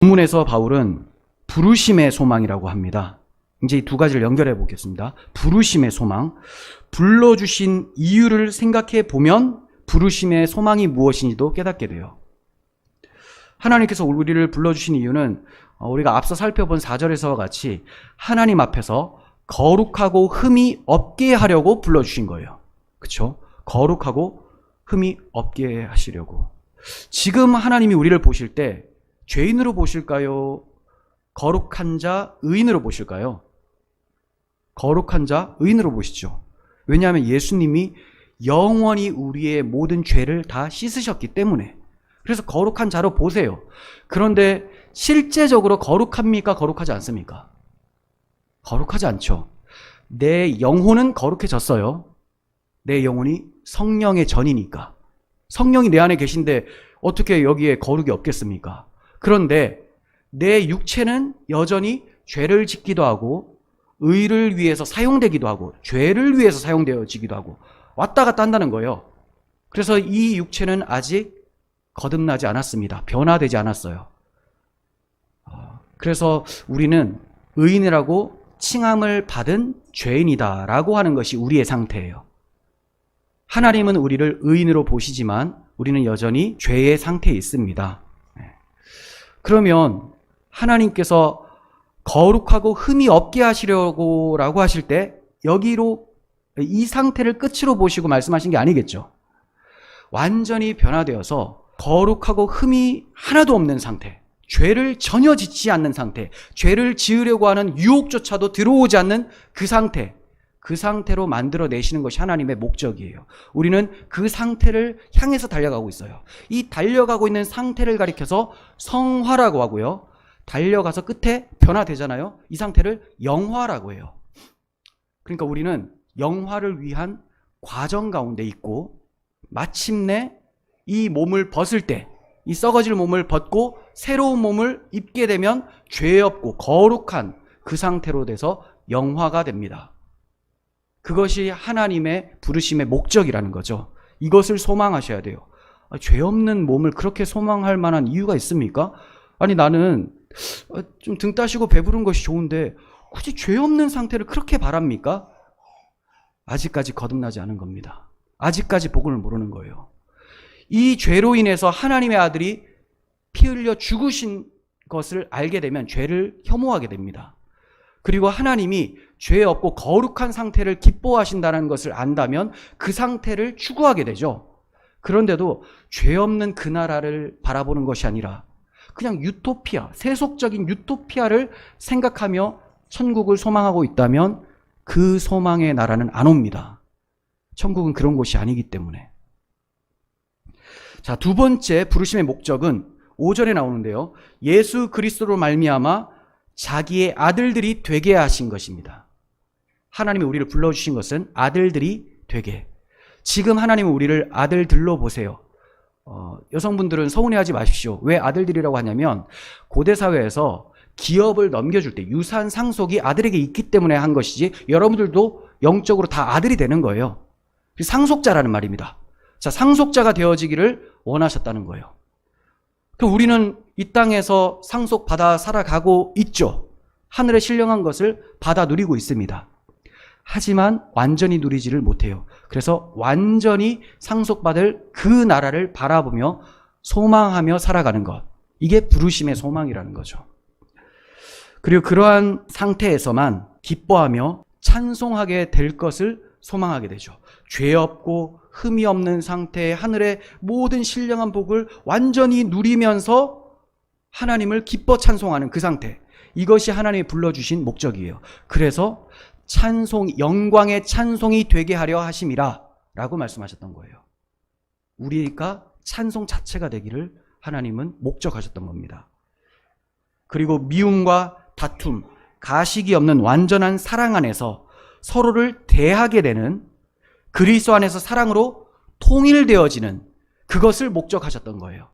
본문에서 바울은 부르심의 소망이라고 합니다. 이제 이 두 가지를 연결해 보겠습니다. 부르심의 소망. 불러주신 이유를 생각해 보면 부르심의 소망이 무엇인지도 깨닫게 돼요. 하나님께서 우리를 불러주신 이유는 우리가 앞서 살펴본 4절에서와 같이 하나님 앞에서 거룩하고 흠이 없게 하려고 불러주신 거예요. 그렇죠? 거룩하고 흠이 없게 하시려고. 지금 하나님이 우리를 보실 때 죄인으로 보실까요? 거룩한 자, 의인으로 보실까요? 거룩한 자, 의인으로 보시죠. 왜냐하면 예수님이 영원히 우리의 모든 죄를 다 씻으셨기 때문에. 그래서 거룩한 자로 보세요. 그런데 실제적으로 거룩합니까? 거룩하지 않습니까? 거룩하지 않죠. 내 영혼은 거룩해졌어요. 내 영혼이 성령의 전이니까. 성령이 내 안에 계신데 어떻게 여기에 거룩이 없겠습니까? 그런데 내 육체는 여전히 죄를 짓기도 하고 의를 위해서 사용되기도 하고 죄를 위해서 사용되어지기도 하고 왔다 갔다 한다는 거예요. 그래서 이 육체는 아직 거듭나지 않았습니다. 변화되지 않았어요. 그래서 우리는 의인이라고 칭함을 받은 죄인이다라고 하는 것이 우리의 상태예요. 하나님은 우리를 의인으로 보시지만 우리는 여전히 죄의 상태에 있습니다. 그러면 하나님께서 거룩하고 흠이 없게 하시려고 라고 하실 때 여기로 이 상태를 끝으로 보시고 말씀하신 게 아니겠죠. 완전히 변화되어서 거룩하고 흠이 하나도 없는 상태, 죄를 전혀 짓지 않는 상태, 죄를 지으려고 하는 유혹조차도 들어오지 않는 그 상태, 그 상태로 만들어내시는 것이 하나님의 목적이에요. 우리는 그 상태를 향해서 달려가고 있어요. 이 달려가고 있는 상태를 가리켜서 성화라고 하고요. 달려가서 끝에 변화되잖아요. 이 상태를 영화라고 해요. 그러니까 우리는 영화를 위한 과정 가운데 있고 마침내 이 몸을 벗을 때, 이 썩어질 몸을 벗고 새로운 몸을 입게 되면 죄 없고 거룩한 그 상태로 돼서 영화가 됩니다. 그것이 하나님의 부르심의 목적이라는 거죠. 이것을 소망하셔야 돼요. 죄 없는 몸을 그렇게 소망할 만한 이유가 있습니까? 아니 나는 좀 등 따시고 배부른 것이 좋은데 굳이 죄 없는 상태를 그렇게 바랍니까? 아직까지 거듭나지 않은 겁니다. 아직까지 복음을 모르는 거예요. 이 죄로 인해서 하나님의 아들이 피 흘려 죽으신 것을 알게 되면 죄를 혐오하게 됩니다. 그리고 하나님이 죄 없고 거룩한 상태를 기뻐하신다는 것을 안다면 그 상태를 추구하게 되죠. 그런데도 죄 없는 그 나라를 바라보는 것이 아니라 그냥 유토피아, 세속적인 유토피아를 생각하며 천국을 소망하고 있다면 그 소망의 나라는 안 옵니다. 천국은 그런 곳이 아니기 때문에. 자, 두 번째 부르심의 목적은 5절에 나오는데요. 예수 그리스도로 말미암아 자기의 아들들이 되게 하신 것입니다. 하나님이 우리를 불러주신 것은 아들들이 되게. 지금 하나님은 우리를 아들들로 보세요. 여성분들은 서운해하지 마십시오. 왜 아들들이라고 하냐면 고대 사회에서 기업을 넘겨줄 때 유산 상속이 아들에게 있기 때문에 한 것이지 여러분들도 영적으로 다 아들이 되는 거예요. 상속자라는 말입니다. 자, 상속자가 되어지기를 원하셨다는 거예요. 그럼 우리는 이 땅에서 상속받아 살아가고 있죠. 하늘에 신령한 것을 받아 누리고 있습니다. 하지만 완전히 누리지를 못해요. 그래서 완전히 상속받을 그 나라를 바라보며 소망하며 살아가는 것. 이게 부르심의 소망이라는 거죠. 그리고 그러한 상태에서만 기뻐하며 찬송하게 될 것을 소망하게 되죠. 죄 없고 흠이 없는 상태의 하늘의 모든 신령한 복을 완전히 누리면서 하나님을 기뻐 찬송하는 그 상태. 이것이 하나님이 불러주신 목적이에요. 그래서 영광의 찬송이 되게 하려 하심이라 라고 말씀하셨던 거예요. 우리가 찬송 자체가 되기를 하나님은 목적하셨던 겁니다. 그리고 미움과 다툼, 가식이 없는 완전한 사랑 안에서 서로를 대하게 되는 그리스도 안에서 사랑으로 통일되어지는 그것을 목적하셨던 거예요.